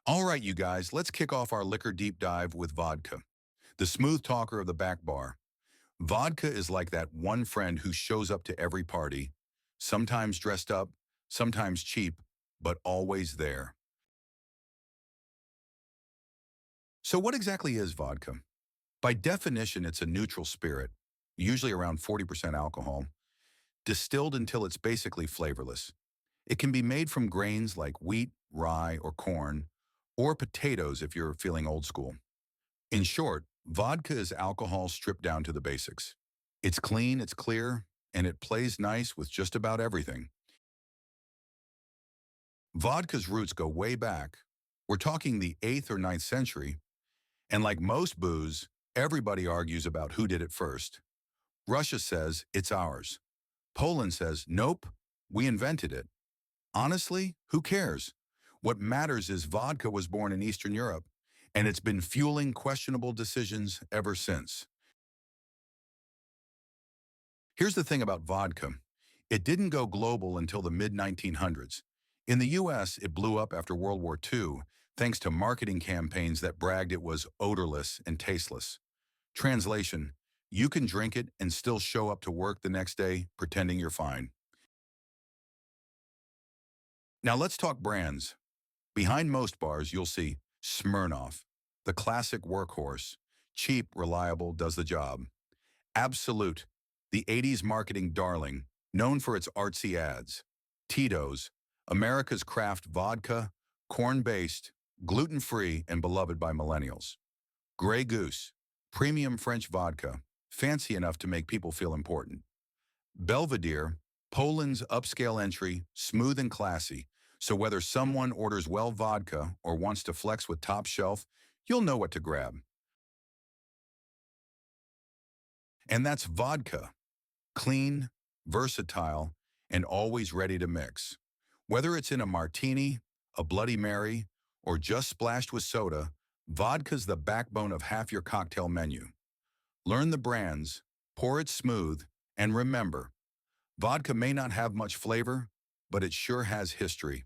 All right, you guys, let's kick off our liquor deep dive with vodka, the smooth talker of the back bar. Vodka is like that one friend who shows up to every party, sometimes dressed up, sometimes cheap, but always there. So what exactly is vodka? By definition, it's a neutral spirit, usually around 40% alcohol, distilled until it's basically flavorless. It can be made from grains like wheat, rye, or corn, or potatoes if you're feeling old school. In short, vodka is alcohol stripped down to the basics. It's clean, it's clear, and it plays nice with just about everything. Vodka's roots go way back. We're talking the 8th or ninth century, and like most booze, everybody argues about who did it first. Russia says it's ours. Poland says, nope, we invented it. Honestly, who cares? What matters is vodka was born in Eastern Europe, and it's been fueling questionable decisions ever since. Here's the thing about vodka. It didn't go global until the mid-1900s. In the US, it blew up after World War II, thanks to marketing campaigns that bragged it was odorless and tasteless. Translation, you can drink it and still show up to work the next day pretending you're fine. Now let's talk brands. Behind most bars, you'll see Smirnoff, the classic workhorse. Cheap, reliable, does the job. Absolute, the 80s marketing darling, known for its artsy ads. Tito's, America's craft vodka, corn-based, gluten-free, and beloved by millennials. Grey Goose, premium French vodka, fancy enough to make people feel important. Belvedere, Poland's upscale entry, smooth and classy, so whether someone orders well vodka or wants to flex with top shelf, you'll know what to grab. And that's vodka. Clean, versatile, and always ready to mix. Whether it's in a martini, a Bloody Mary, or just splashed with soda, vodka's the backbone of half your cocktail menu. Learn the brands, pour it smooth, and remember, vodka may not have much flavor, but it sure has history.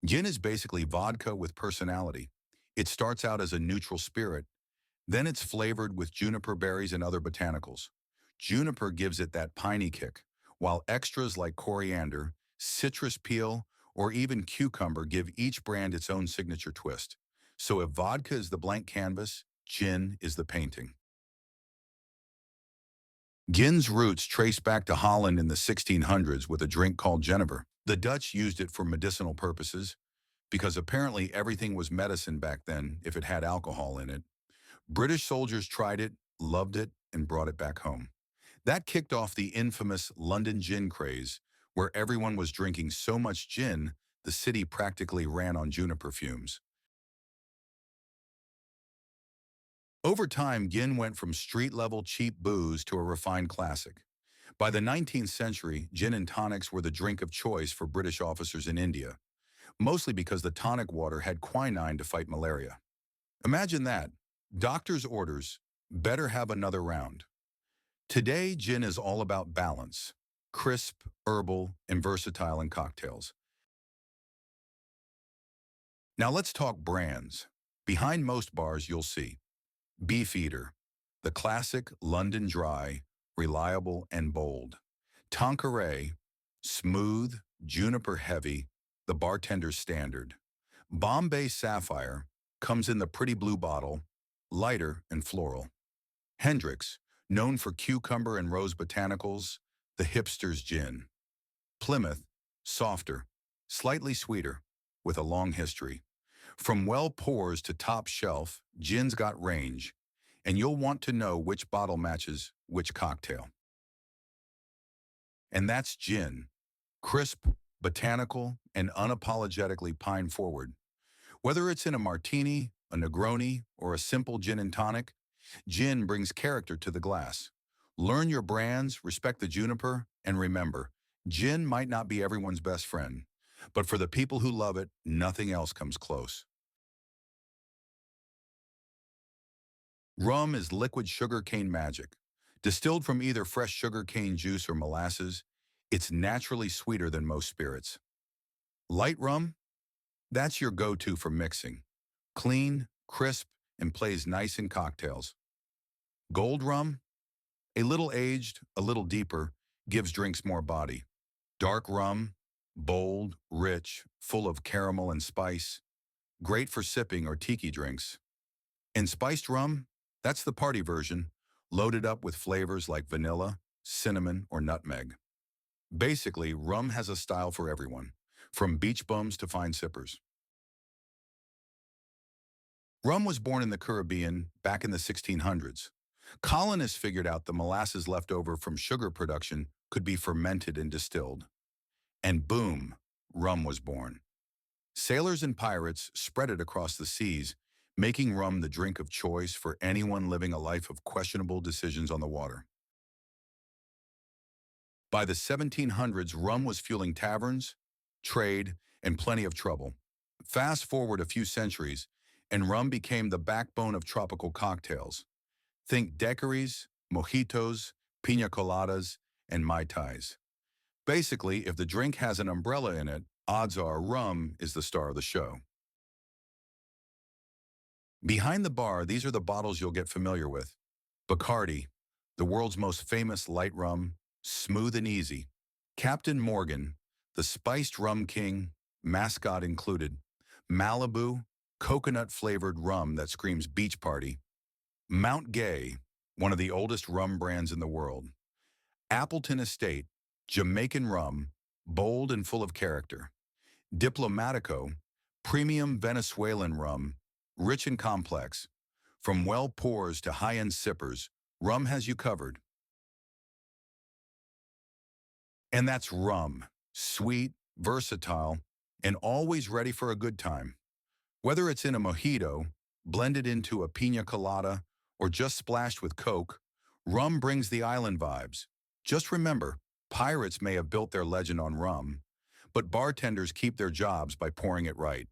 Gin is basically vodka with personality. It starts out as a neutral spirit, then it's flavored with juniper berries and other botanicals. Juniper gives it that piney kick, while extras like coriander, citrus peel, or even cucumber give each brand its own signature twist. So if vodka is the blank canvas, gin is the painting. Gin's roots trace back to Holland in the 1600s with a drink called Genever. The Dutch used it for medicinal purposes because apparently everything was medicine back then if it had alcohol in it. British soldiers tried it, loved it, and brought it back home. That kicked off the infamous London gin craze, where everyone was drinking so much gin, the city practically ran on juniper fumes. Over time, gin went from street-level cheap booze to a refined classic. By the 19th century, gin and tonics were the drink of choice for British officers in India, mostly because the tonic water had quinine to fight malaria. Imagine that. Doctor's orders, better have another round. Today, gin is all about balance, crisp, herbal, and versatile in cocktails. Now let's talk brands. Behind most bars, you'll see Beefeater, the classic London dry, reliable and bold. Tanqueray, smooth, juniper heavy, the bartender's standard. Bombay Sapphire comes in the pretty blue bottle, lighter and floral. Hendrix, known for cucumber and rose botanicals, the hipster's gin. Plymouth, softer, slightly sweeter, with a long history. From well pours to top shelf, gin's got range, and you'll want to know which bottle matches which cocktail. And that's gin. Crisp, botanical, and unapologetically pine-forward. Whether it's in a martini, a Negroni, or a simple gin and tonic, gin brings character to the glass. Learn your brands, respect the juniper, and remember, gin might not be everyone's best friend, but for the people who love it, nothing else comes close. Rum is liquid sugarcane magic. Distilled from either fresh sugarcane juice or molasses, it's naturally sweeter than most spirits. Light rum, That's your go-to for mixing. Clean, crisp, and plays nice in cocktails. Gold rum, a little aged, a little deeper, gives drinks more body. Dark rum, bold, rich, full of caramel and spice, great for sipping or tiki drinks. And spiced rum, that's the party version, loaded up with flavors like vanilla, cinnamon, or nutmeg. Basically, rum has a style for everyone, from beach bums to fine sippers. Rum was born in the Caribbean back in the 1600s. Colonists figured out the molasses left over from sugar production could be fermented and distilled. And boom, rum was born. Sailors and pirates spread it across the seas, making rum the drink of choice for anyone living a life of questionable decisions on the water. By the 1700s, rum was fueling taverns, trade, and plenty of trouble. Fast forward a few centuries, and rum became the backbone of tropical cocktails. Think daiquiris, mojitos, piña coladas, and mai tais. Basically, if the drink has an umbrella in it, odds are rum is the star of the show. Behind the bar, these are the bottles you'll get familiar with. Bacardi, the world's most famous light rum, smooth and easy. Captain Morgan, the spiced rum king, mascot included. Malibu, coconut-flavored rum that screams beach party. Mount Gay, one of the oldest rum brands in the world. Appleton Estate, Jamaican rum, bold and full of character. Diplomatico, premium Venezuelan rum, rich and complex. From well pours to high-end sippers, rum has you covered. And that's rum, sweet, versatile, and always ready for a good time. Whether it's in a mojito, blended into a piña colada, or just splashed with Coke, rum brings the island vibes. Just remember, pirates may have built their legend on rum, but bartenders keep their jobs by pouring it right.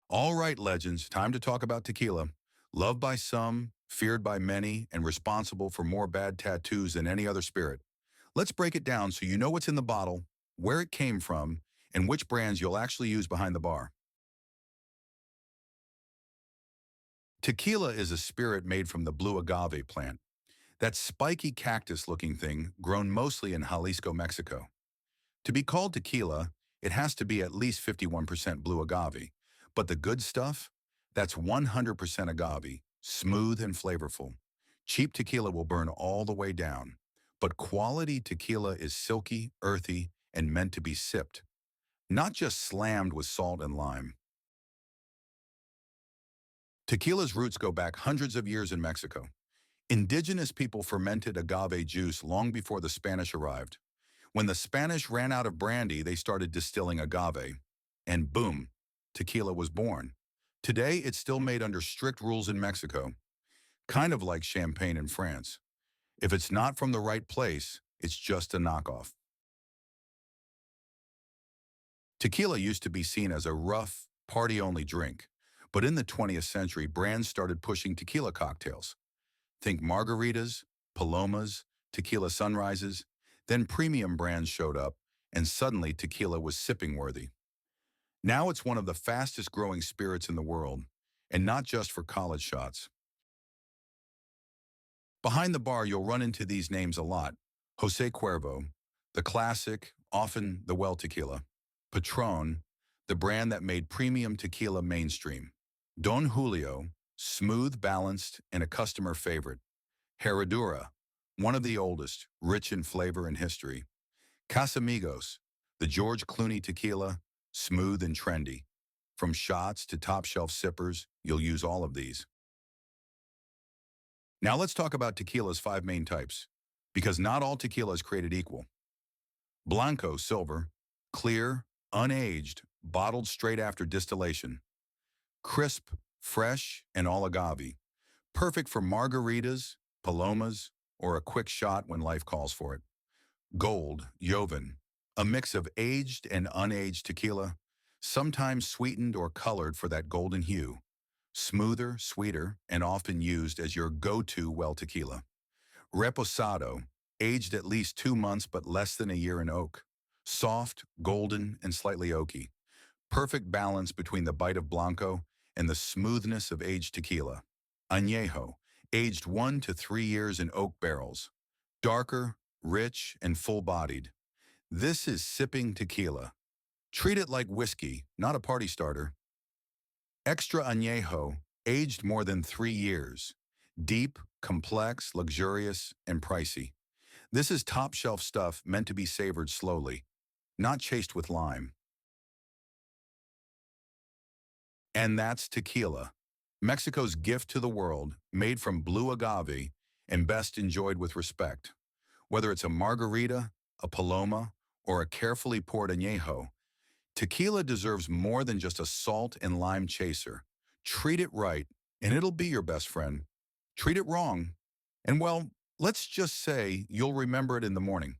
All right, legends, time to talk about tequila. Loved by some, feared by many, and responsible for more bad tattoos than any other spirit. Let's break it down so you know what's in the bottle, where it came from, and which brands you'll actually use behind the bar. Tequila is a spirit made from the blue agave plant, that spiky cactus-looking thing grown mostly in Jalisco, Mexico. To be called tequila, it has to be at least 51% blue agave. But the good stuff? That's 100% agave, smooth and flavorful. Cheap tequila will burn all the way down. But quality tequila is silky, earthy, and meant to be sipped, not just slammed with salt and lime. Tequila's roots go back hundreds of years in Mexico. Indigenous people fermented agave juice long before the Spanish arrived. When the Spanish ran out of brandy, they started distilling agave. And boom, tequila was born. Today, it's still made under strict rules in Mexico, kind of like champagne in France. If it's not from the right place, it's just a knockoff. Tequila used to be seen as a rough, party-only drink, but in the 20th century, brands started pushing tequila cocktails. Think margaritas, palomas, tequila sunrises. Then premium brands showed up, and suddenly tequila was sipping worthy. Now it's one of the fastest growing spirits in the world, and not just for college shots. Behind the bar, you'll run into these names a lot. Jose Cuervo, the classic, often the well tequila. Patron, the brand that made premium tequila mainstream. Don Julio, smooth, balanced, and a customer favorite. Herradura, one of the oldest, rich in flavor and history. Casamigos, the George Clooney tequila, smooth and trendy. From shots to top-shelf sippers, you'll use all of these. Now let's talk about tequila's five main types, because not all tequila is created equal. Blanco, silver, clear, unaged, bottled straight after distillation. Crisp, fresh, and all agave. Perfect for margaritas, palomas, or a quick shot when life calls for it. Gold, Joven, a mix of aged and unaged tequila, sometimes sweetened or colored for that golden hue. Smoother, sweeter, and often used as your go-to well tequila. Reposado, aged at least 2 months but less than a year in oak. Soft, golden, and slightly oaky. Perfect balance between the bite of Blanco and the smoothness of aged tequila. Añejo, aged 1 to 3 years in oak barrels. Darker, rich, and full-bodied. This is sipping tequila. Treat it like whiskey, not a party starter. Extra Añejo, aged more than 3 years. Deep, complex, luxurious, and pricey. This is top-shelf stuff meant to be savored slowly, not chased with lime. And that's tequila, Mexico's gift to the world, made from blue agave and best enjoyed with respect. Whether it's a margarita, a paloma, or a carefully poured añejo, tequila deserves more than just a salt and lime chaser. Treat it right, and it'll be your best friend. Treat it wrong, and well, let's just say you'll remember it in the morning.